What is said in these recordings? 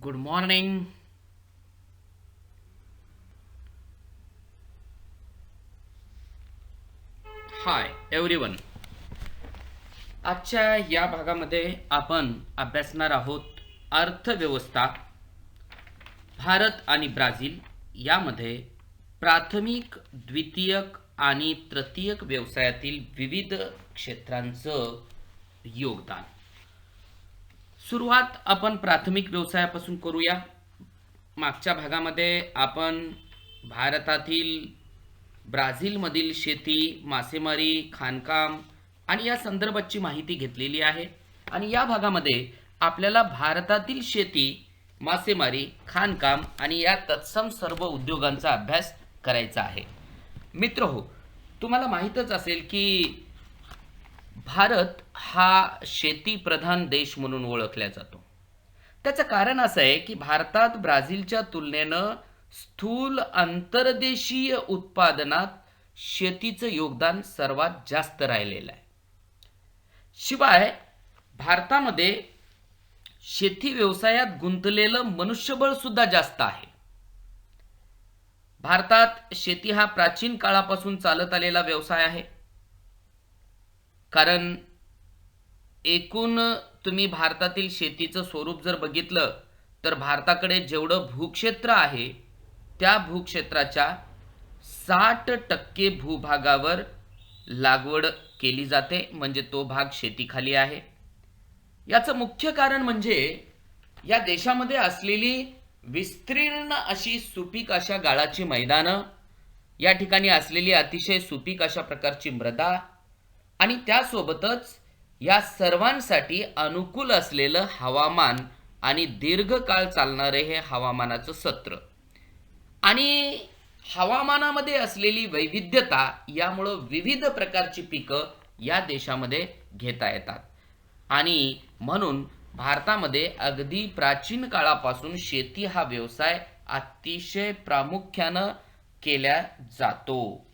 Good morning. Hi everyone. आजच्या या भागामध्ये आपण अभ्यासणार आहोत अर्थव्यवस्था, भारत आणि ब्राझील यामध्ये प्राथमिक, द्वितीयक आणि तृतीयक व्यवसायातील विविध क्षेत्रांचं योगदान. सुरुवात आपण प्राथमिक व्यवसायापासून करूया. मागच्या भागामध्ये आपण भारतातील, ब्राझीलमधील शेती, मासेमारी, खाणकाम आणि या संदर्भाची माहिती घेतलेली आहे. आणि या भागामध्ये आपल्याला भारतातील शेती, मासेमारी, खाणकाम आणि या तत्सम सर्व उद्योगांचा अभ्यास करायचा आहे. मित्रहो, तुम्हाला माहीतच असेल की भारत हा शेतीप्रधान देश म्हणून ओळखला जातो. त्याचं कारण असं आहे की भारतात ब्राझीलच्या तुलनेनं स्थूल अंतर्देशीय उत्पादनात शेतीचं योगदान सर्वात जास्त राहिलेलं आहे. शिवाय भारतामध्ये शेती व्यवसायात गुंतलेलं मनुष्यबळ सुद्धा जास्त आहे. भारतात शेती हा प्राचीन काळापासून चालत आलेला व्यवसाय आहे. कारण एकूण तुम्ही भारतातील शेतीचं स्वरूप जर बघितलं तर भारताकडे जेवढं भूक्षेत्र आहे त्या भूक्षेत्राच्या 60% भूभागावर लागवड केली जाते, म्हणजे तो भाग शेतीखाली आहे. याचं मुख्य कारण म्हणजे या देशामध्ये असलेली विस्तीर्ण अशी सुपीक अशा गाळाची मैदानं, या ठिकाणी असलेली अतिशय सुपीक अशा प्रकारची मृदा आणि त्यासोबतच या सर्वांसाठी अनुकूल असलेलं हवामान आणि दीर्घकाळ चालणारे हे हवामानाचं सत्र आणि हवामानामध्ये असलेली वैविध्यता, यामुळं विविध प्रकारची पिकं या देशामध्ये घेता येतात. आणि म्हणून भारतामध्ये अगदी प्राचीन काळापासून शेती हा व्यवसाय अतिशय प्रामुख्यानं केला जातो.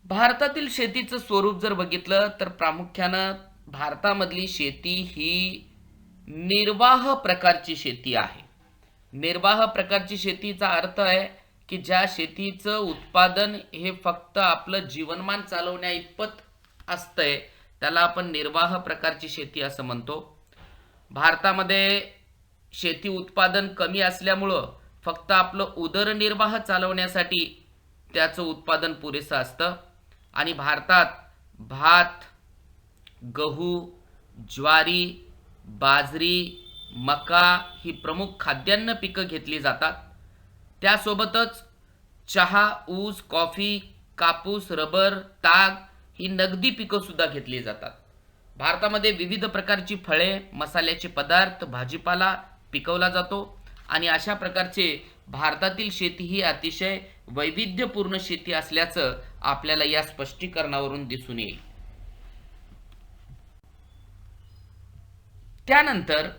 भारतातील शेतीचं स्वरूप जर बघितलं तर प्रामुख्यानं भारतामधली शेती ही निर्वाह प्रकारची शेती आहे. निर्वाह प्रकारची शेतीचा अर्थ आहे की ज्या शेतीचं उत्पादन हे फक्त आपलं जीवनमान चालवण्या इतपत असतंय त्याला आपण निर्वाह प्रकारची शेती असं म्हणतो. भारतामध्ये शेती उत्पादन कमी असल्यामुळं फक्त आपलं उदरनिर्वाह चालवण्यासाठी त्याचं उत्पादन पुरेसं असतं. आणि भारतात भात, गहू, ज्वारी, बाजरी, मका ही प्रमुख खाद्यान्न पिकं घेतली जातात. त्यासोबतच चहा, ऊस, कॉफी, कापूस, रबर, ताग ही नगदी पिकं सुद्धा घेतली जातात. भारतामध्ये विविध प्रकारची फळे, मसाल्याचे पदार्थ, भाजीपाला पिकवला जातो. आणि अशा प्रकारचे भारतातील शेती ही अतिशय वैविध्यपूर्ण शेती असल्याचं आपल्याला या स्पष्टीकरणावरून दिसून येईल. त्यानंतर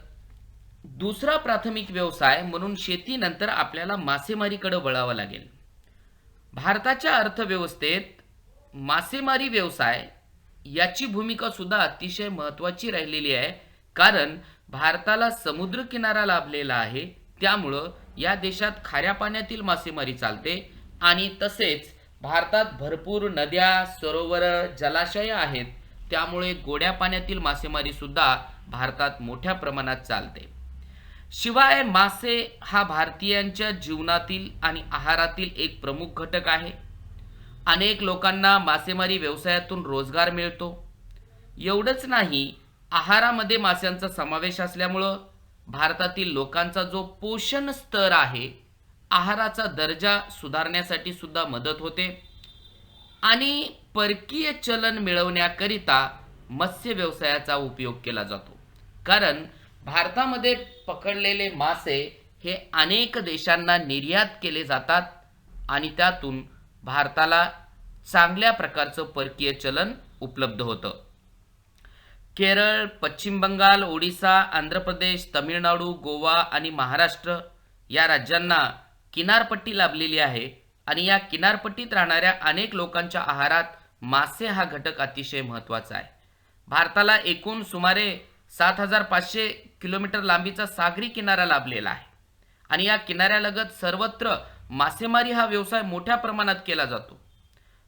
दुसरा प्राथमिक व्यवसाय म्हणून शेतीनंतर आपल्याला मासेमारीकडे वळावं लागेल. भारताच्या अर्थव्यवस्थेत मासेमारी व्यवसाय याची भूमिका सुद्धा अतिशय महत्त्वाची राहिलेली आहे. कारण भारताला समुद्र किनारा लाभलेला आहे, त्यामुळं या देशात खाऱ्या पाण्यातील मासेमारी चालते. आणि तसेच भारतात भरपूर नद्या, सरोवर, जलाशय आहेत, त्यामुळे गोड्या पाण्यातील मासेमारी सुद्धा भारतात मोठ्या प्रमाणात चालते. शिवाय मासे हा भारतीयांच्या जीवनातील आणि आहारातील एक प्रमुख घटक आहे. अनेक लोकांना मासेमारी व्यवसायातून रोजगार मिळतो. एवढंच नाही, आहारामध्ये माशांचा समावेश असल्यामुळं भारतातील लोकांचा जो पोषण स्तर आहे, आहाराचा दर्जा सुधारण्यासाठी सुद्धा मदत होते. आणि परकीय चलन मिळवण्याकरिता मत्स्य व्यवसायाचा उपयोग केला जातो. कारण भारतामध्ये पकडलेले मासे हे अनेक देशांना निर्यात केले जातात आणि त्यातून भारताला चांगल्या प्रकारचं परकीय चलन उपलब्ध होतं. केरळ, पश्चिम बंगाल, ओडिसा, आंध्र प्रदेश, तामिळनाडू, गोवा आणि महाराष्ट्र या राज्यांना किनारपट्टी लाभलेली आहे. आणि या किनारपट्टीत राहणाऱ्या अनेक लोकांच्या आहारात मासे हा घटक अतिशय महत्त्वाचा आहे. भारताला एकूण सुमारे 7,500 किलोमीटर लांबीचा सागरी किनारा लाभलेला आहे. आणि या किनाऱ्यालगत सर्वत्र मासेमारी हा व्यवसाय मोठ्या प्रमाणात केला जातो.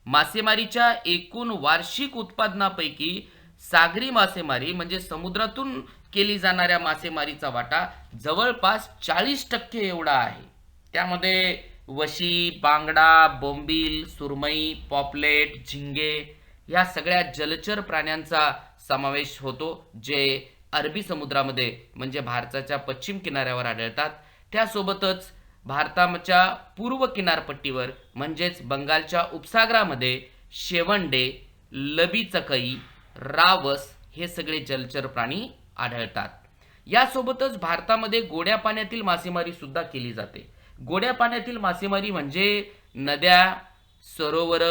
मासेमारीच्या एकूण वार्षिक उत्पादनापैकी सागरी मासेमारी म्हणजे समुद्रातून केली जाणाऱ्या मासेमारीचा वाटा जवळपास 40% एवढा आहे. त्यामध्ये वशी, बांगडा, बोंबील, सुरमई, पॉपलेट, झिंगे या सगळ्या जलचर प्राण्यांचा समावेश होतो, जे अरबी समुद्रामध्ये म्हणजे भारताच्या पश्चिम किनाऱ्यावर आढळतात. त्यासोबतच भारताच्या पूर्व किनारपट्टीवर म्हणजेच बंगालच्या उपसागरामध्ये शेवंडे, लबीचकई, रावस हे सगळे जलचर प्राणी आढळतात. यासोबतच भारतामध्ये गोड्या पाण्यातील मासेमारी सुद्धा केली जाते. गोड्या पाण्यातील मासेमारी म्हणजे नद्या, सरोवर,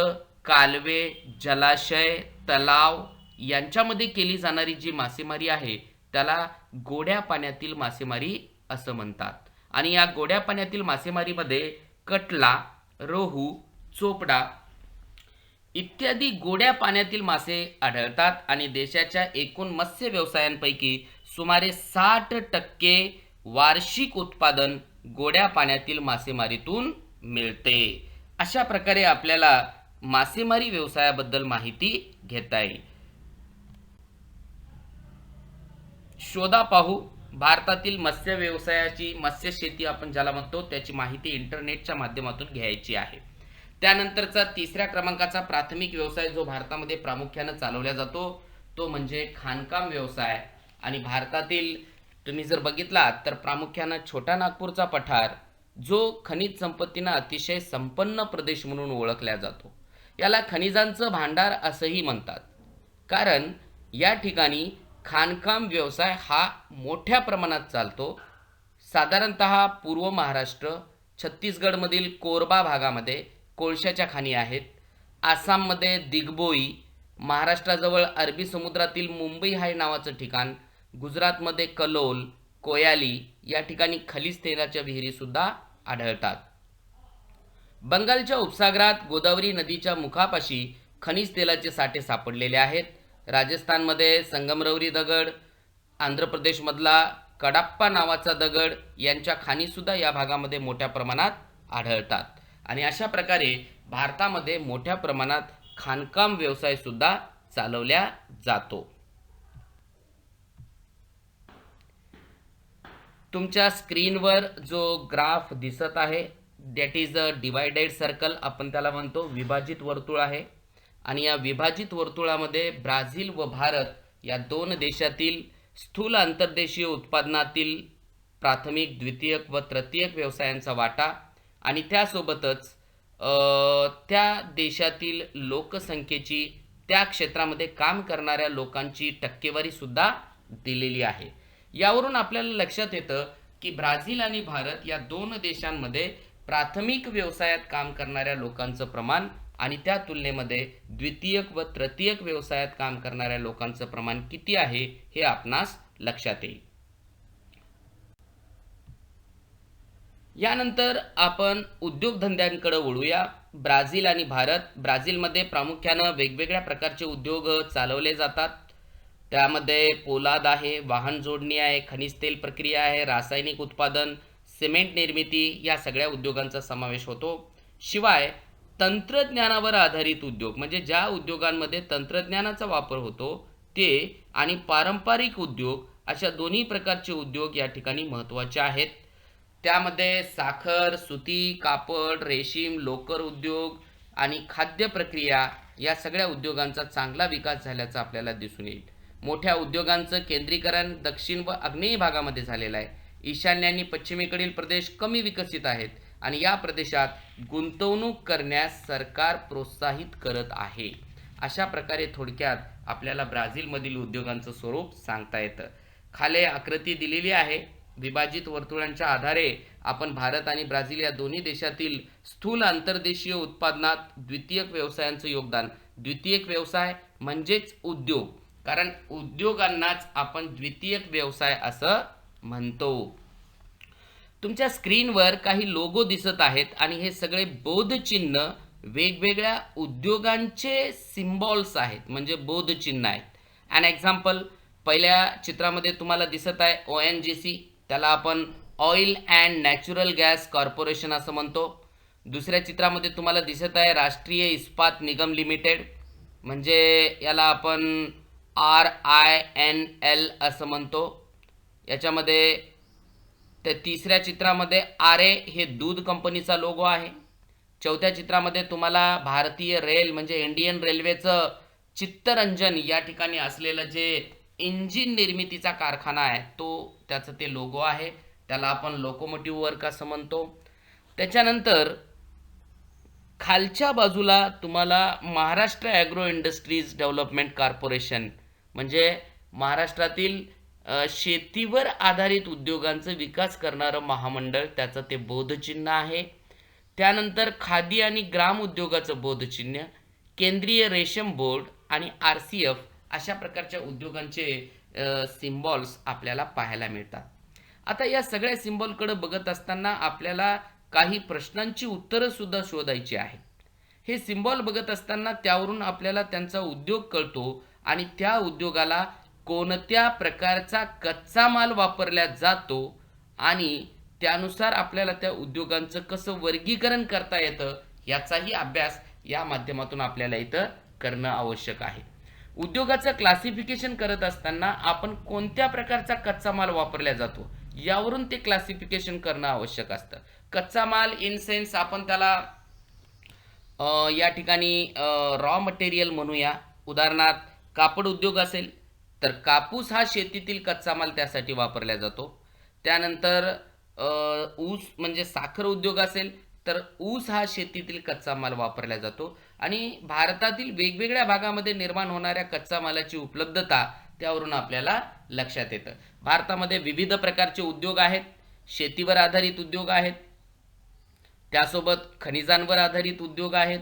कालवे, जलाशय, तलाव यांच्यामध्ये केली जाणारी जी मासेमारी आहे त्याला गोड्या पाण्यातील मासेमारी असं म्हणतात. आणि या गोड्या पाण्यातील मासेमारीमध्ये कटला, रोहू, चोपडा इत्यादी गोड्या पाण्यातील मासे आढळतात आणि देशाच्या एकूण मत्स्य व्यवसायांपैकी सुमारे 60% वार्षिक उत्पादन गोड्या पाण्यातील मासेमारीतून मिळते. अशा प्रकारे आपल्याला मासेमारी व्यवसायाबद्दल माहिती घेता येईल. शोधा पाहू. भारतातील मत्स्य व्यवसायाची, मत्स्य शेती आपण ज्याला म्हणतो, त्याची माहिती इंटरनेटच्या माध्यमातून घ्यायची आहे. त्यानंतरचा तिसऱ्या क्रमांकाचा प्राथमिक व्यवसाय जो भारतामध्ये प्रामुख्याने चालवला जातो तो म्हणजे खाणकाम व्यवसाय. आणि भारतातील तुम्ही जर बघितलात तर प्रामुख्याने छोटा नागपूरचा पठार जो खनिज संपत्तीने अतिशय संपन्न प्रदेश म्हणून ओळखला जातो. याला खनिजांचं भांडार असंही म्हणतात, कारण या ठिकाणी खाणकाम व्यवसाय हा मोठ्या प्रमाणात चालतो. साधारणतः पूर्व महाराष्ट्र, छत्तीसगडमधील कोरबा भागामध्ये कोळशाच्या खाणी आहेत. आसाममध्ये दिग्बोई, महाराष्ट्राजवळ अरबी समुद्रातील मुंबई हाय नावाचं ठिकाण, गुजरातमध्ये कलोल, कोयाली या ठिकाणी खलीज तेलाच्या विहिरी सुद्धा आढळतात. बंगालच्या उपसागरात गोदावरी नदीच्या मुखापाशी खनिज तेलाचे साठे सापडलेले आहेत. राजस्थानमध्ये संगमरवरी दगड, आंध्र प्रदेशमधला कडाप्पा नावाचा दगड यांच्या खाणीसुद्धा या भागामध्ये मोठ्या प्रमाणात आढळतात. आणि अशा प्रकारे भारतामध्ये मोठ्या प्रमाणात खाणकाम व्यवसाय सुद्धा चालवल्या जातो. तुमच्या स्क्रीनवर जो ग्राफ दिसत आहे that is a divided circle, आपण त्याला म्हणतो विभाजित वर्तुळ आहे. आणि या विभाजित वर्तुळामध्ये ब्राझील व भारत या दोन देशातील स्थूल आंतरदेशीय उत्पादनातील प्राथमिक, द्वितीयक व तृतीयक व्यवसायांचा वाटा आणि त्यासोबतच त्या देशातील लोकसंख्येची, त्या क्षेत्रामध्ये काम करणाऱ्या लोकांची टक्केवारी सुद्धा दिलेली आहे. यावरून आपल्याला लक्षात येतं की ब्राझील आणि भारत या दोन देशांमध्ये प्राथमिक व्यवसायात काम करणाऱ्या लोकांचं प्रमाण आणि त्या तुलनेमध्ये द्वितीयक व तृतीयक व्यवसायात काम करणाऱ्या लोकांचं प्रमाण किती आहे हे आपणास लक्षात येईल. यानंतर आपण उद्योगधंद्यांकडे वळूया. ब्राझील आणि भारत. ब्राझीलमध्ये प्रामुख्याने वेगवेगळ्या प्रकारचे उद्योग चालवले जातात. त्यामध्ये पोलाद आहे, वाहन जोडणी आहे, खनिज तेल प्रक्रिया आहे, रासायनिक उत्पादन, सिमेंट निर्मिती या सगळ्या उद्योगांचा समावेश होतो. शिवाय तंत्रज्ञानावर आधारित उद्योग म्हणजे ज्या उद्योगांमध्ये तंत्रज्ञानाचा वापर होतो ते आणि पारंपरिक उद्योग अशा दोन्ही प्रकारचे उद्योग या ठिकाणी महत्त्वाचे आहेत. त्यामध्ये साखर, सुती, कापड, रेशीम, लोकर उद्योग आणि खाद्य प्रक्रिया या सगळ्या उद्योगांचा चांगला विकास झाल्याचा आपल्याला दिसून येईल. मोठ्या उद्योगांचं केंद्रीकरण दक्षिण व आग्नेय भागामध्ये झालेलं आहे. ईशान्य आणि पश्चिमेकडील प्रदेश कमी विकसित आहेत आणि या प्रदेशात गुंतवणूक करण्यास सरकार प्रोत्साहित करत आहे. अशा प्रकारे थोडक्यात आपल्याला ब्राझीलमधील उद्योगांचं स्वरूप सांगता येतं. खाली आकृती दिलेली आहे. विभाजित वर्तुळांच्या आधारे आपण भारत आणि ब्राझील या दोन्ही देशातील स्थूल आंतरदेशीय उत्पादनात द्वितीयक व्यवसायांचं योगदान, द्वितीयक व्यवसाय म्हणजेच उद्योग, कारण उद्योगांनाच आपण द्वितीयक व्यवसाय असं म्हणतो. तुमच्या स्क्रीनवर काही लोगो दिसत आहेत आणि हे सगळे बोधचिन्ह वेगवेगळ्या उद्योगांचे सिम्बॉल्स आहेत, म्हणजे बोधचिन्ह आहेत. ॲन एक्झाम्पल, पहिल्या चित्रामध्ये तुम्हाला दिसत आहे ONGC, त्याला आपण oil and natural gas corporation असं म्हणतो. दुसऱ्या चित्रामध्ये तुम्हाला दिसत आहे राष्ट्रीय इस्पात निगम लिमिटेड, म्हणजे याला आपण RINL असं म्हणतो. याच्यामध्ये ते तिसऱ्या चित्रामध्ये आरे हे दूध कंपनीचा लोगो आहे. चौथ्या चित्रामध्ये तुम्हाला भारतीय रेल म्हणजे इंडियन रेल्वेचं चित्तरंजन या ठिकाणी असलेलं जे इंजिन निर्मितीचा कारखाना आहे त्याचं ते लोगो आहे. त्याला आपण लोकोमोटिव्ह वर्क असं म्हणतो. त्याच्यानंतर खालच्या बाजूला तुम्हाला Maharashtra agro industries development corporation म्हणजे महाराष्ट्रातील शेतीवर आधारित उद्योगांचा विकास करणारं महामंडळ, त्याचं ते बोधचिन्ह आहे. त्यानंतर खादी आणि ग्राम उद्योगाचं बोधचिन्ह, केंद्रीय रेशीम बोर्ड आणि RCF अशा प्रकारच्या उद्योगांचे सिम्बॉल्स आपल्याला पाहायला मिळतात. आता या सगळ्या सिम्बॉलकडे बघत असताना आपल्याला काही प्रश्नांची उत्तरं सुद्धा शोधायची आहेत. हे सिम्बॉल बघत असताना त्यावरून आपल्याला त्यांचा उद्योग कळतो आणि त्या उद्योगाला कोणत्या प्रकारचा कच्चा माल वापरला जातो आणि त्यानुसार आपल्याला त्या उद्योगांचं कसं वर्गीकरण करता येतं याचाही अभ्यास या माध्यमातून आपल्याला इथं करणं आवश्यक आहे. उद्योगाचं क्लासिफिकेशन करत असताना आपण कोणत्या प्रकारचा कच्चा माल वापरला जातो यावरून ते क्लासिफिकेशन करणं आवश्यक असतं. कच्चा माल इन सेन्स आपण त्याला या ठिकाणी रॉ मटेरियल म्हणूया. उदाहरणार्थ कापड उद्योग असेल तर कापूस हा शेतीतील कच्चा माल त्यासाठी वापरला जातो. त्यानंतर ऊस म्हणजे साखर उद्योग असेल तर ऊस हा शेतीतील कच्चा माल वापरला जातो. आणि भारतातील वेगवेगळ्या भागामध्ये निर्माण होणाऱ्या कच्चा मालाची उपलब्धता त्यावरून आपल्याला लक्षात येतं. भारतामध्ये विविध प्रकारचे उद्योग आहेत. शेतीवर आधारित उद्योग आहेत, त्यासोबत खनिजांवर आधारित उद्योग आहेत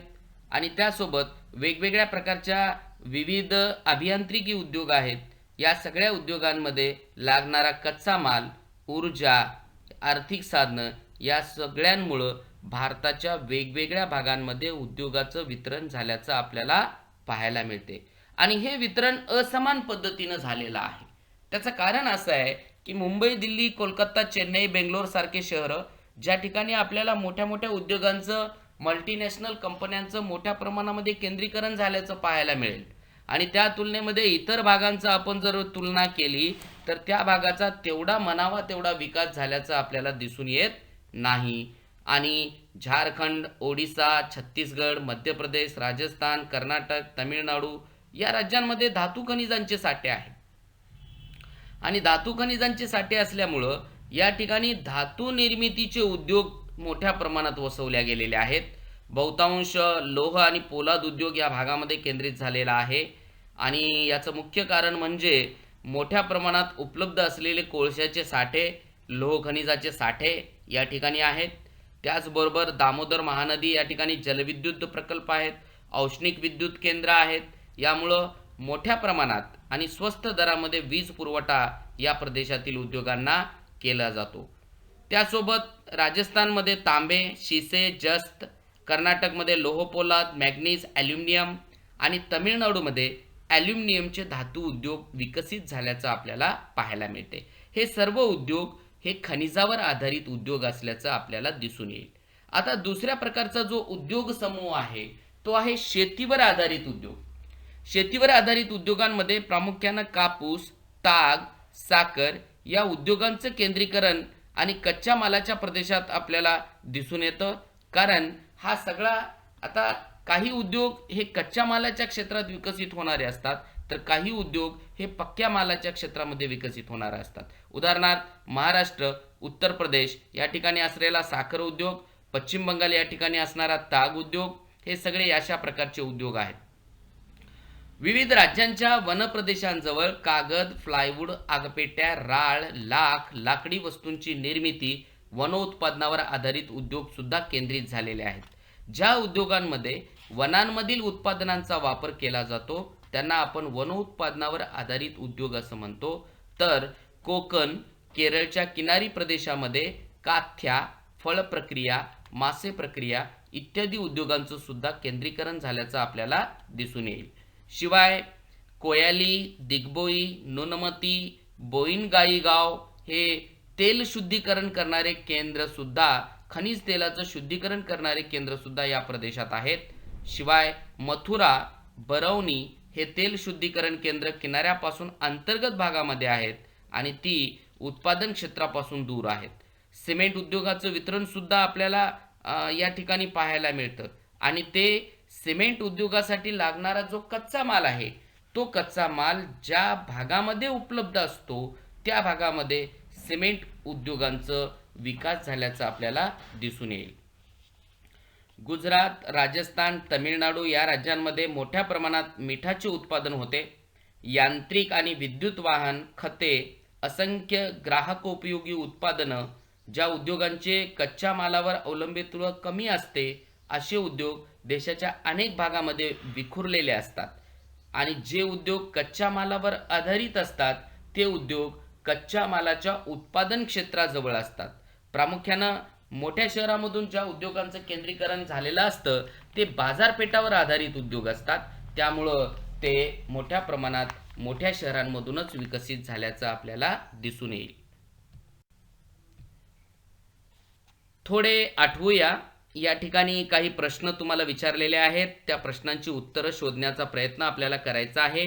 आणि त्यासोबत वेगवेगळ्या प्रकारच्या विविध अभियांत्रिकी उद्योग आहेत. या सगळ्या उद्योगांमध्ये लागणारा कच्चा माल, ऊर्जा, आर्थिक साधनं या सगळ्यांमुळं भारताच्या वेगवेगळ्या भागांमध्ये उद्योगाचं वितरण झाल्याचं आपल्याला पाहायला मिळते. आणि हे वितरण असमान पद्धतीनं झालेलं आहे. त्याचं कारण असं आहे की मुंबई, दिल्ली, कोलकाता, चेन्नई, बेंगलोर सारखे शहरं ज्या ठिकाणी आपल्याला मोठ्या मोठ्या उद्योगांचं, मल्टीनॅशनल कंपन्यांचं मोठ्या प्रमाणामध्ये केंद्रीकरण झाल्याचं पाहायला मिळेल आणि त्या तुलनेमध्ये इतर भागांचा आपण जर तुलना केली तर त्या भागाचा तेवढा म्हणावा तेवढा विकास झाल्याचं आपल्याला दिसून येत नाही. आणि झारखंड, ओडिसा, छत्तीसगड, मध्य प्रदेश, राजस्थान, कर्नाटक, तामिळनाडू या राज्यांमध्ये धातू खनिजांचे साठे आहेत आणि धातू खनिजांचे साठे असल्यामुळं या ठिकाणी धातू निर्मितीचे उद्योग मोठ्या प्रमाणात वसवल्या गेलेले आहेत. बहुतांश लोह आणि पोलाद उद्योग या भागामध्ये केंद्रित झालेला आहे आणि याचं मुख्य कारण म्हणजे मोठ्या प्रमाणात उपलब्ध असलेले कोळशाचे साठे, लोह खनिजाचे साठे या ठिकाणी आहेत. त्याचबरोबर दामोदर महानदी या ठिकाणी जलविद्युत प्रकल्प आहेत, औष्णिक विद्युत केंद्र आहेत. यामुळं मोठ्या प्रमाणात आणि स्वस्त दरामध्ये वीज पुरवठा या प्रदेशातील उद्योगांना केला जातो. त्यासोबत राजस्थानमध्ये तांबे, शिसे, जस्त, कर्नाटकमध्ये लोह पोलाद, मॅग्नीज, ॲल्युमिनियम आणि तमिळनाडूमध्ये ॲल्युमिनियमचे धातू उद्योग विकसित झाल्याचं आपल्याला पाहायला मिळते. हे सर्व उद्योग हे खनिजावर आधारित उद्योग असल्याचं आपल्याला दिसून येईल. आता दुसऱ्या प्रकारचा जो उद्योग समूह आहे तो आहे शेतीवर आधारित उद्योग. शेतीवर आधारित उद्योगांमध्ये प्रामुख्यानं कापूस, ताग, साखर या उद्योगांचं केंद्रीकरण आणि कच्च्या मालाच्या प्रदेशात आपल्याला दिसून येतं. कारण हा सगळा आता काही उद्योग हे कच्च्या मालाच्या क्षेत्रात विकसित होणारे असतात तर काही उद्योग हे पक्क्या मालाच्या क्षेत्रामध्ये विकसित होणारे असतात. उदाहरणार्थ महाराष्ट्र, उत्तर प्रदेश या ठिकाणी असलेला साखर उद्योग, पश्चिम बंगाल या ठिकाणी असणारा ताग उद्योग, हे सगळे अशा प्रकारचे उद्योग आहेत. विविध राज्यांच्या वनप्रदेशांजवळ कागद, प्लायवूड, आगपेट्या, राळ, लाख, लाकडी वस्तूंची निर्मिती, वनोत्पादनावर आधारित उद्योग सुद्धा केंद्रित झालेले आहेत. ज्या उद्योगांमध्ये वनांमधील उत्पादनांचा वापर केला जातो त्यांना आपण वनोत्पादनावर आधारित उद्योग असं म्हणतो. तर कोकण, केरळच्या किनारी प्रदेशामध्ये काथ्या, फळ प्रक्रिया, मासे प्रक्रिया इत्यादी उद्योगांचं सुद्धा केंद्रीकरण झाल्याचं आपल्याला दिसून येईल. शिवाय कोयाली, दिग्बोई, नुनमती, बोईनगाई गाव हे तेल शुद्धीकरण करणारे केंद्र सुद्धा, खनिज तेलाचं शुद्धीकरण करणारे केंद्र सुद्धा या प्रदेशात आहेत. शिवाय मथुरा, बरौनी हे तेल शुद्धीकरण केंद्र किनाऱ्यापासून अंतर्गत भागामध्ये आहेत आणि ती उत्पादन क्षेत्रापासून दूर आहेत. सिमेंट उद्योगाचं वितरण सुद्धा आपल्याला या ठिकाणी पाहायला मिळतं आणि ते सिमेंट उद्योगासाठी लागणारा जो कच्चा माल आहे, तो कच्चा माल ज्या भागामध्ये उपलब्ध असतो त्या भागामध्ये सिमेंट उद्योगांचं विकास झाल्याचं आपल्याला दिसून येईल. गुजरात, राजस्थान, तमिळनाडू या राज्यांमध्ये मोठ्या प्रमाणात मिठाचे उत्पादन होते. यांत्रिक आणि विद्युत वाहन, खते, असंख्य ग्राहकोपयोगी उत्पादनं, ज्या उद्योगांचे कच्च्या मालावर अवलंबित्व कमी असते, असे उद्योग देशाच्या अनेक भागामध्ये विखुरलेले असतात आणि जे उद्योग कच्च्या मालावर आधारित असतात ते उद्योग कच्च्या मालाच्या उत्पादन क्षेत्राजवळ असतात. प्रामुख्यानं मोठ्या शहरांमधून ज्या उद्योगांचं केंद्रीकरण झालेलं असतं ते बाजारपेठावर आधारित उद्योग असतात, त्यामुळं ते मोठ्या प्रमाणात मोठ्या शहरांमधूनच विकसित झाल्याचं आपल्याला दिसून येईल. थोडे आठवूया. या ठिकाणी काही प्रश्न तुम्हाला विचारलेले आहेत, त्या प्रश्नांची उत्तरं शोधण्याचा प्रयत्न आपल्याला करायचा आहे.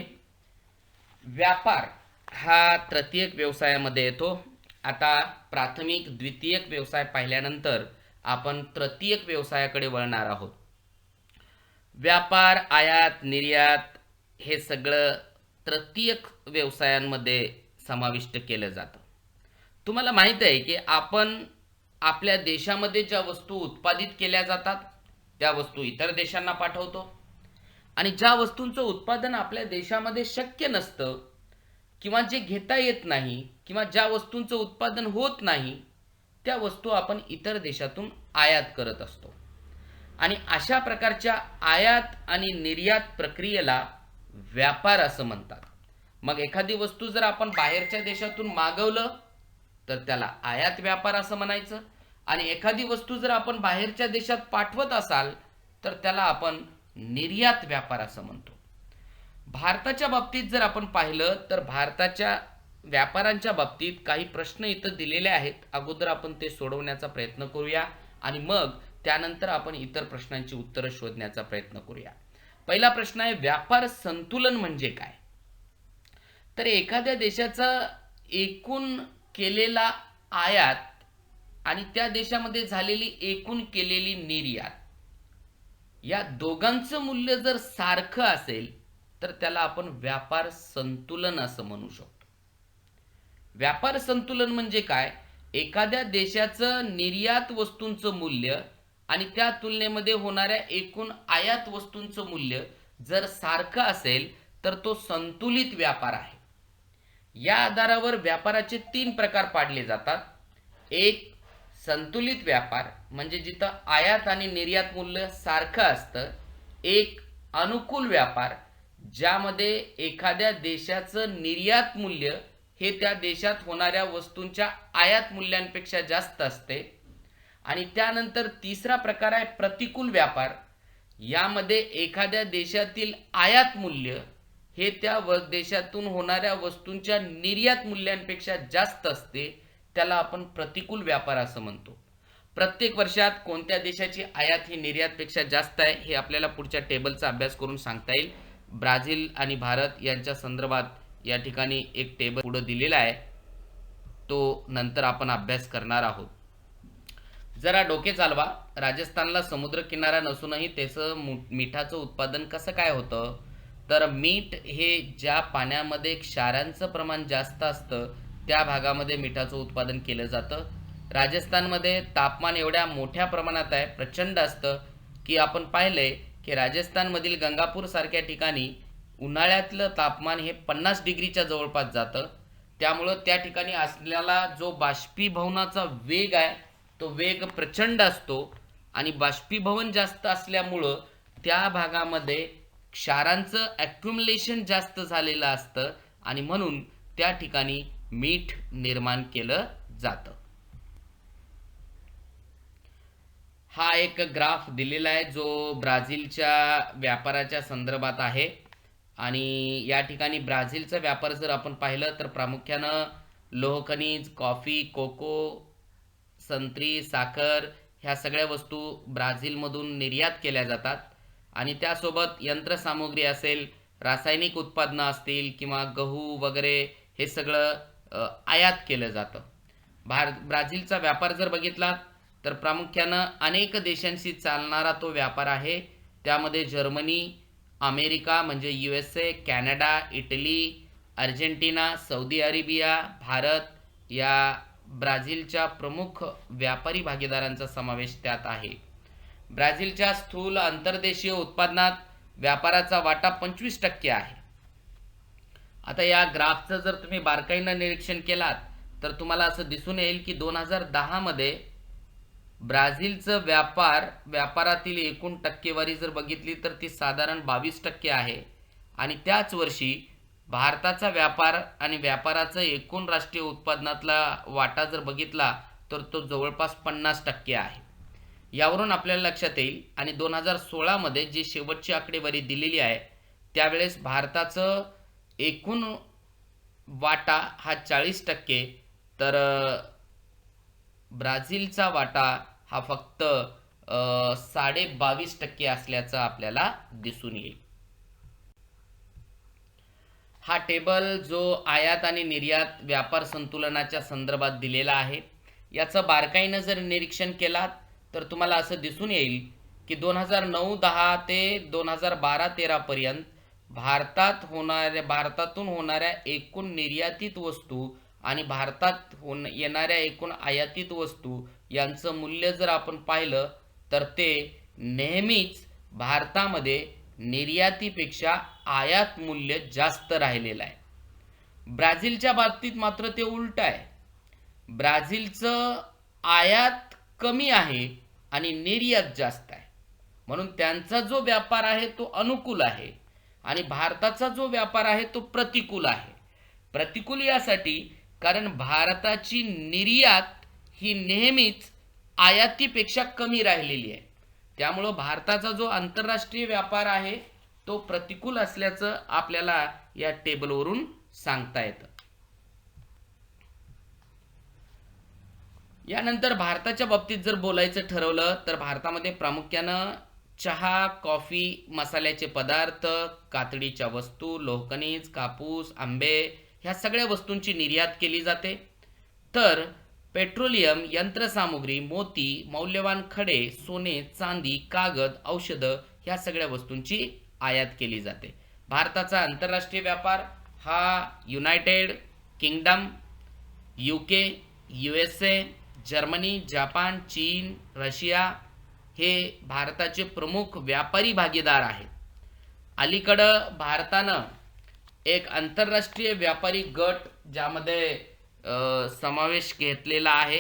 व्यापार हा तृतीयक व्यवसायामध्ये येतो. आता प्राथमिक, द्वितीयक व्यवसाय पाहिल्यानंतर आपण तृतीयक व्यवसायाकडे वळणार आहोत. व्यापार, आयात, निर्यात हे सगळं तृतीयक व्यवसायांमध्ये समाविष्ट केलं जातं. तुम्हाला माहीत आहे की आपण आपल्या देशामध्ये ज्या वस्तू उत्पादित केल्या जातात त्या वस्तू इतर देशांना पाठवतो आणि ज्या वस्तूंचं उत्पादन आपल्या देशामध्ये शक्य नसतं किंवा जे घेता येत नाही किंवा ज्या वस्तूंचं उत्पादन होत नाही त्या वस्तू आपण इतर देशातून आयात करत असतो आणि अशा प्रकारच्या आयात आणि निर्यात प्रक्रियेला व्यापार असं म्हणतात. मग एखादी वस्तू जर आपण बाहेरच्या देशातून मागवलं तर त्याला आयात व्यापार असं म्हणायचं आणि एखादी वस्तू जर आपण बाहेरच्या देशात पाठवत असाल तर त्याला आपण निर्यात व्यापार असं म्हणतो. भारताच्या बाबतीत जर आपण पाहिलं तर भारताच्या व्यापारांच्या बाबतीत काही प्रश्न इथं दिलेले आहेत. अगोदर आपण ते सोडवण्याचा प्रयत्न करूया आणि मग त्यानंतर आपण इतर प्रश्नांची उत्तरं शोधण्याचा प्रयत्न करूया. पहिला प्रश्न आहे, व्यापार संतुलन म्हणजे काय? तर एखाद्या देशाचा एकूण केलेला आयात आणि त्या देशामध्ये झालेली एकूण केलेली निर्यात या दोघांचं मूल्य जर सारखं असेल तर त्याला आपण व्यापार संतुलन असं म्हणू शकतो. व्यापार संतुलन म्हणजे काय? एखाद्या देशाचं निर्यात वस्तूंचं मूल्य आणि त्या तुलनेमध्ये होणाऱ्या एकूण आयात वस्तूंचं मूल्य जर सारखं असेल तर तो संतुलित व्यापार आहे. या आधारावर व्यापाराचे 3 प्रकार पाडले जातात. एक, संतुलित व्यापार म्हणजे जिथं आयात आणि निर्यात मूल्य सारखं असतं. एक, अनुकूल व्यापार ज्यामध्ये एखाद्या देशाचं निर्यात मूल्य हे त्या देशात होणाऱ्या वस्तूंच्या आयात मूल्यांपेक्षा जास्त असते. आणि त्यानंतर तिसरा प्रकार आहे प्रतिकूल व्यापार. यामध्ये एखाद्या देशातील आयात मूल्य हे त्या देशातून होणाऱ्या वस्तूंच्या निर्यात मूल्यांपेक्षा जास्त असते, त्याला आपण प्रतिकूल व्यापार असं म्हणतो. प्रत्येक वर्षात कोणत्या देशाची आयात ही निर्यातपेक्षा जास्त आहे हे आपल्याला पुढच्या टेबलचा अभ्यास करून सांगता येईल. ब्राझील आणि भारत यांच्या संदर्भात या ठिकाणी एक टेबल पुढे दिलेला आहे, तो नंतर आपण अभ्यास करणार आहोत. जरा डोके चालवा. राजस्थानला समुद्र किनारा नसूनही त्याचं मिठाचं उत्पादन कसं काय होतं? तर मीठ हे ज्या पाण्यामध्ये क्षारांचं प्रमाण जास्त असतं त्या भागामध्ये मिठाचं उत्पादन केलं जातं. राजस्थानमध्ये तापमान एवढ्या मोठ्या प्रमाणात आहे, प्रचंड असतं की आपण पाहिलंय की राजस्थानमधील गंगापूर सारख्या ठिकाणी उन्हाळ्यातलं तापमान हे 50 डिग्रीच्या जवळपास जातं. त्यामुळं त्या ठिकाणी असलेला जो बाष्पीभवनाचा वेग आहे तो वेग प्रचंड असतो आणि बाष्पीभवन जास्त असल्यामुळं त्या भागामध्ये क्षारांचं ॲक्युम्युलेशन जास्त झालेलं असतं आणि म्हणून त्या ठिकाणी मीठ निर्माण केलं जातं. हा एक ग्राफ दिलेला आहे जो ब्राझीलच्या व्यापाराच्या संदर्भात आहे आणि या ठिकाणी ब्राझीलचा व्यापार जर आपण पाहिलं तर प्रामुख्यानं लोहखनिज, कॉफी, कोको, संत्री, साखर ह्या सगळ्या वस्तू ब्राझीलमधून निर्यात केल्या जातात आणि त्यासोबत यंत्रसामुग्री असेल, रासायनिक उत्पादनं असतील किंवा गहू वगैरे हे सगळं आयात केलं जातं. ब्राझीलचा व्यापार जर बघितला तर प्रामुख्यानं अनेक देशांशी चालणारा तो व्यापार आहे. त्यामध्ये जर्मनी, अमेरिका म्हणजे USA, Canada, Italy, Argentina, Saudi Arabia, Bharat या ब्राझीलच्या प्रमुख व्यापारी भागीदारांचा समावेश त्यात आहे. ब्राझीलच्या स्थूल अंतर्देशीय उत्पादनात व्यापाराचा वाटा 25% आहे. आता या ग्राफचं जर तुम्ही बारकाईनं निरीक्षण केलात तर तुम्हाला असं दिसून येईल की 2010 मध्ये ब्राझीलचं व्यापारातील एकूण टक्केवारी जर बघितली तर ती साधारण 22% आहे आणि त्याच वर्षी भारताचा व्यापार आणि व्यापाराचं एकूण राष्ट्रीय उत्पादनातला वाटा जर बघितला तर तो जवळपास 50% आहे. यावरून आपल्याला लक्षात येईल आणि 2016 मध्ये जी शेवटची आकडेवारी दिलेली आहे त्यावेळेस भारताचं एकूण वाटा हा 40%, तर ब्राझीलचा वाटा हा फक्त 22.5% असल्याचं आपल्याला दिसून येईल. हा टेबल जो आयात आणि निर्यात व्यापार संतुलनाच्या संदर्भात दिलेला आहे याचं बारकाईनं जर निरीक्षण केलात तर तुम्हाला असं दिसून येईल की 2009-10 ते 2012-13 पर्यंत भारतातून होणाऱ्या एकूण निर्यातीत वस्तू आणि भारतात येणाऱ्या एकूण आयातीत वस्तू यांचं मूल्य जर आपण पाहिलं तर ते नेहमीच भारतामध्ये निर्यातीपेक्षा आयात मूल्य जास्त राहिलेलं आहे. ब्राझीलच्या बाबतीत मात्र ते उलट आहे. ब्राझीलचं आयात कमी आहे आणि निर्यात जास्त आहे, म्हणून त्यांचा जो व्यापार आहे तो अनुकूल आहे आणि भारताचा जो व्यापार आहे तो प्रतिकूल आहे. प्रतिकूल यासाठी कारण भारताची निर्यात ही नेहमीच आयातीपेक्षा कमी राहिलेली आहे. त्यामुळं भारताचा जो आंतरराष्ट्रीय व्यापार आहे तो प्रतिकूल असल्याचं आपल्याला या टेबलवरून सांगता येतं. यानंतर भारताच्या बाबतीत जर बोलायचं ठरवलं तर भारतामध्ये प्रामुख्यानं चहा, कॉफी, मसाल्याचे पदार्थ, कातडीच्या वस्तू, लोहखनिज, कापूस, आंबे ह्या सगळ्या वस्तूंची निर्यात केली जाते. तर पेट्रोलियम, यंत्रसामुग्री, मोती, मौल्यवान खडे, सोने, चांदी, कागद, औषधं ह्या सगळ्या वस्तूंची आयात केली जाते. भारताचा आंतरराष्ट्रीय व्यापार हा United kingdom, UK, USA, Germany, Japan, चीन, रशिया हे भारताचे प्रमुख व्यापारी भागीदार आहेत. अलीकडं भारतानं एक आंतरराष्ट्रीय व्यापारी गट ज्यामध्ये समावेश घेतलेला आहे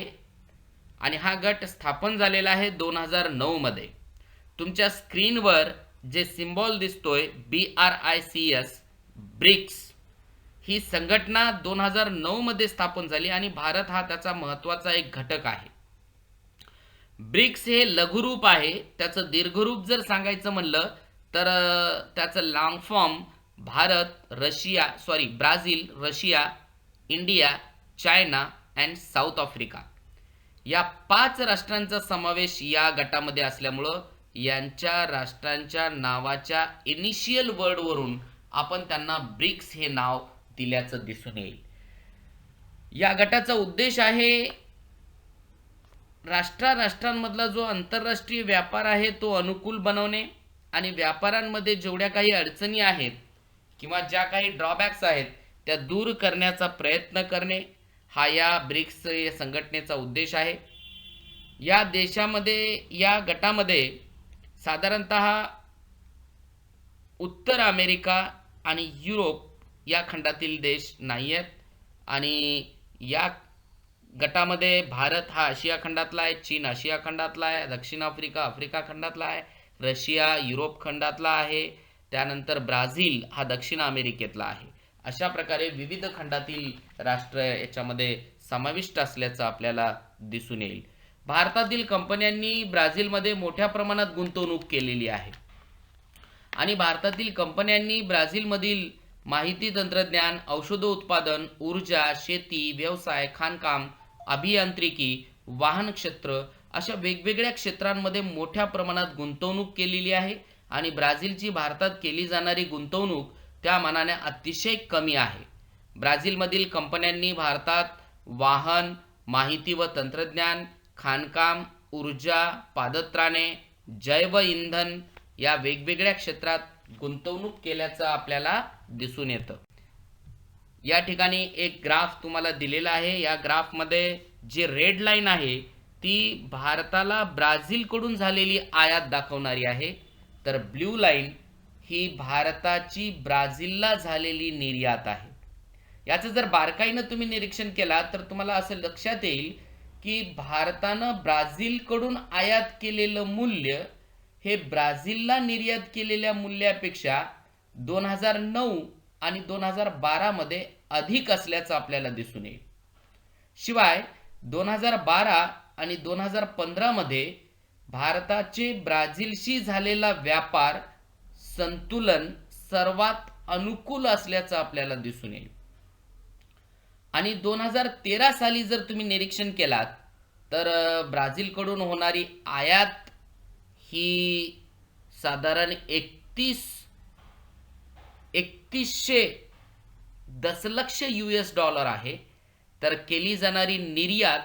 आणि हा गट स्थापन झालेला आहे 2009 मध्ये. तुमच्या स्क्रीनवर जे सिम्बॉल दिसतोय BRICS, ब्रिक्स, ही संघटना 2009 मध्ये स्थापन झाली आणि भारत हा त्याचा महत्त्वाचा एक घटक आहे. ब्रिक्स हे लघुरूप आहे. त्याचं दीर्घरूप जर सांगायचं म्हणलं तर त्याचं long form Brazil, Russia, India, China and south Africa या 5 राष्ट्रांचा समावेश या गटामध्ये असल्यामुळं यांच्या राष्ट्रांच्या नावाच्या इनिशियल वर्डवरून आपण त्यांना ब्रिक्स हे नाव दिल्याचं दिसून येईल. या गटाचा उद्देश आहे राष्ट्रांमधला जो आंतरराष्ट्रीय व्यापार आहे तो अनुकूल बनवणे आणि व्यापारांमध्ये जेवढ्या काही अडचणी आहेत किंवा ज्या काही ड्रॉबॅक्स आहेत त्या दूर करण्याचा प्रयत्न करणे हा या ब्रिक्स संघटनेचा उद्देश आहे. या गटामध्ये साधारणतः उत्तर अमेरिका आणि युरोप या खंडातील देश नाही आहेत आणि या गटामध्ये भारत हा आशिया खंडातला आहे, चीन आशिया खंडातला आहे, दक्षिण आफ्रिका आफ्रिका खंडातला आहे, रशिया युरोप खंडातला आहे, त्यानंतर ब्राझील हा दक्षिण अमेरिकेतला आहे. अशा प्रकारे विविध खंडातील राष्ट्र याच्यामध्ये समाविष्ट असल्याचं आपल्याला दिसून येईल. भारतातील कंपन्यांनी ब्राझीलमध्ये मोठ्या प्रमाणात गुंतवणूक केलेली आहे आणि भारतातील कंपन्यांनी ब्राझीलमधील माहिती तंत्रज्ञान, औषधोत्पादन, ऊर्जा, शेती, व्यवसाय, खाणकाम, अभियांत्रिकी, वाहन क्षेत्र अशा वेगवेगळ्या क्षेत्रांमध्ये मोठ्या प्रमाणात गुंतवणूक केलेली आहे आणि ब्राझीलची भारतात केली जाणारी गुंतवणूक त्या मानाने अतिशय कमी आहे. ब्राझीलमधील कंपन्यांनी भारतात वाहन, माहिती व तंत्रज्ञान, खाणकाम, ऊर्जा, पादत्राणे, जैव इंधन या वेगवेगळ्या क्षेत्रात गुंतवणूक केल्याचं आपल्याला दिसून येतं. या ठिकाणी एक ग्राफ तुम्हाला दिलेला आहे. या ग्राफमध्ये जे रेड लाईन आहे ती भारताला ब्राझीलकडून झालेली आयात दाखवणारी आहे, तर ब्ल्यू लाईन ही भारताची ब्राझीलला झालेली निर्यात आहे. याचं जर बारकाईनं तुम्ही निरीक्षण केला तर तुम्हाला असं लक्षात येईल की भारतानं ब्राझीलकडून आयात केलेलं मूल्य हे ब्राझीलला निर्यात केलेल्या मूल्यापेक्षा 2009 आणि 2012 मध्ये अधिक असल्याचं आपल्याला दिसून येईल. शिवाय 2012 आणि 2015 मध्ये भारताचे ब्राझीलशी झालेला व्यापार संतुलन सर्वात अनुकूल असल्याचं आपल्याला दिसून येईल. आणि 2013 साली जर तुम्ही निरीक्षण केलात तर ब्राझीलकडून होणारी आयात ही साधारण 3100 दशलक्ष US$ आहे, तर केली जाणारी निर्यात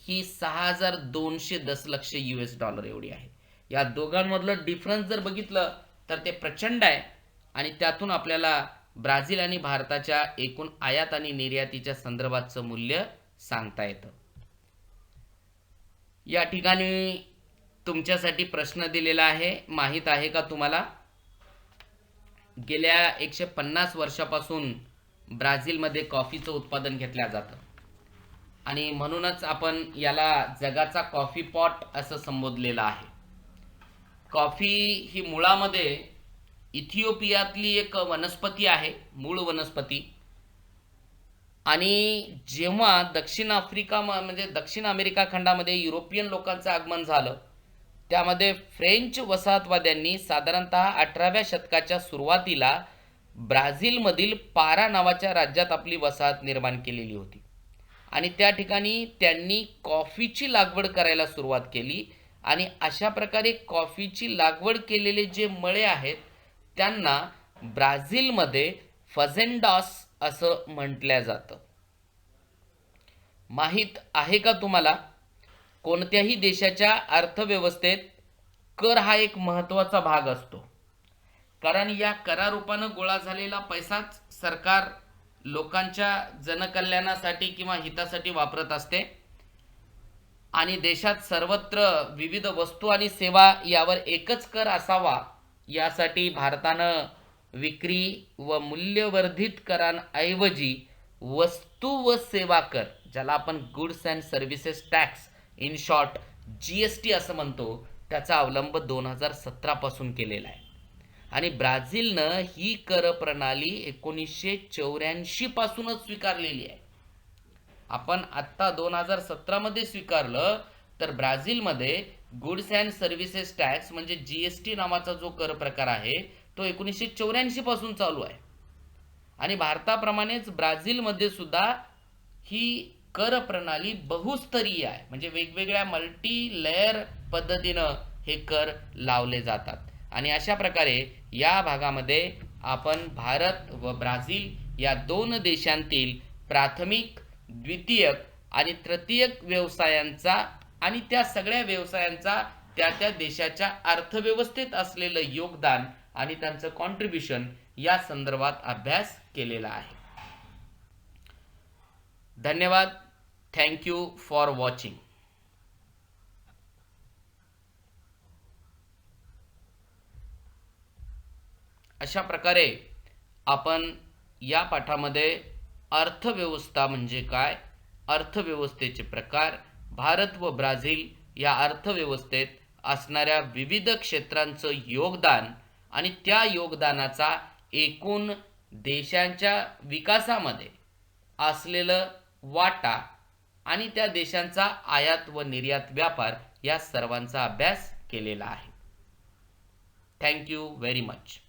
ही 6200 दशलक्ष US$ एवढी आहे. या दोघांमधलं डिफरन्स जर बघितलं तर ते प्रचंड आहे आणि त्यातून आपल्याला ब्राझील आणि भारताच्या एकूण आयात आणि निर्यातीच्या संदर्भातचं मूल्य सांगता येतं. या ठिकाणी तुमच्यासाठी प्रश्न दिलेला आहे. माहित आहे का तुम्हाला, गेल्या 150 वर्षापासून ब्राझीलमध्ये कॉफीचं उत्पादन घेतलं जातं आणि म्हणूनच आपण याला जगाचा कॉफी पॉट असं संबोधलेलं आहे. कॉफी ही मुळामध्ये इथिओपियातली एक वनस्पती आहे, मूळ वनस्पती. आणि जेव्हा दक्षिण आफ्रिका म्हणजे दक्षिण अमेरिका खंडामध्ये युरोपियन लोकांचं आगमन झालं त्यामध्ये फ्रेंच वसाहतवाद्यांनी साधारणतः 18व्या शतकाच्या सुरुवातीला ब्राझीलमधील पारा नावाच्या राज्यात आपली वसाहत निर्माण केलेली होती आणि त्या ठिकाणी त्यांनी कॉफीची लागवड करायला सुरुवात केली आणि अशा प्रकारे कॉफीची लागवड केलेले जे मळे आहेत त्यांना ब्राझीलमध्ये फजेंडॉस असं म्हटलं जातं. माहित आहे का तुम्हाला, कोणत्याही देशाच्या अर्थव्यवस्थेत कर हा एक महत्त्वाचा भाग असतो, कारण या करारूपानं गोळा झालेला पैसाच सरकार लोकांच्या जनकल्याणासाठी किंवा हितासाठी वापरत असते आणि देशात सर्वत्र विविध वस्तू आणि सेवा यावर एकच कर असावा यासाठी भारतानं विक्री व मूल्यवर्धित करांऐवजी वस्तू व सेवा कर, ज्याला आपण goods and services tax in short GST असं म्हणतो, त्याचा अवलंब 2017 पासून केलेला आहे. आणि ब्राझीलनं ही कर प्रणाली 1984 पासूनच स्वीकारलेली आहे. आपण आत्ता 2017 मध्ये स्वीकारलं तर ब्राझीलमध्ये गुड्स अँड सर्व्हिसेस टॅक्स म्हणजे GST नावाचा जो कर प्रकार आहे तो 1984 पासून चालू आहे. आणि भारताप्रमाणेच ब्राझीलमध्ये सुद्धा ही कर प्रणाली बहुस्तरीय आहे, म्हणजे वेगवेगळ्या मल्टी लेयर पद्धतीनं हे कर लावले जातात. आणि अशा प्रकारे या भागामध्ये आपण भारत व ब्राझील या दोन देशांतील प्राथमिक, द्वितीयक आणि तृतीयक व्यवसायांचा आणि त्या सगळ्या व्यवसायांचा त्या देशाच्या अर्थव्यवस्थेत असलेलं योगदान आणि त्यांचं कॉन्ट्रीब्युशन या संदर्भात अभ्यास केलेला आहे. धन्यवाद. Thank you for watching. अशा प्रकारे आपण या पाठामध्ये अर्थव्यवस्था म्हणजे काय, अर्थव्यवस्थेचे प्रकार, भारत व ब्राझील या अर्थव्यवस्थेत असणाऱ्या विविध क्षेत्रांचं योगदान आणि त्या योगदानाचा एकूण देशांच्या विकासामध्ये असलेलं वाटा आणि त्या देशांचा आयात व निर्यात व्यापार या सर्वांचा अभ्यास केलेला आहे. Thank you very much.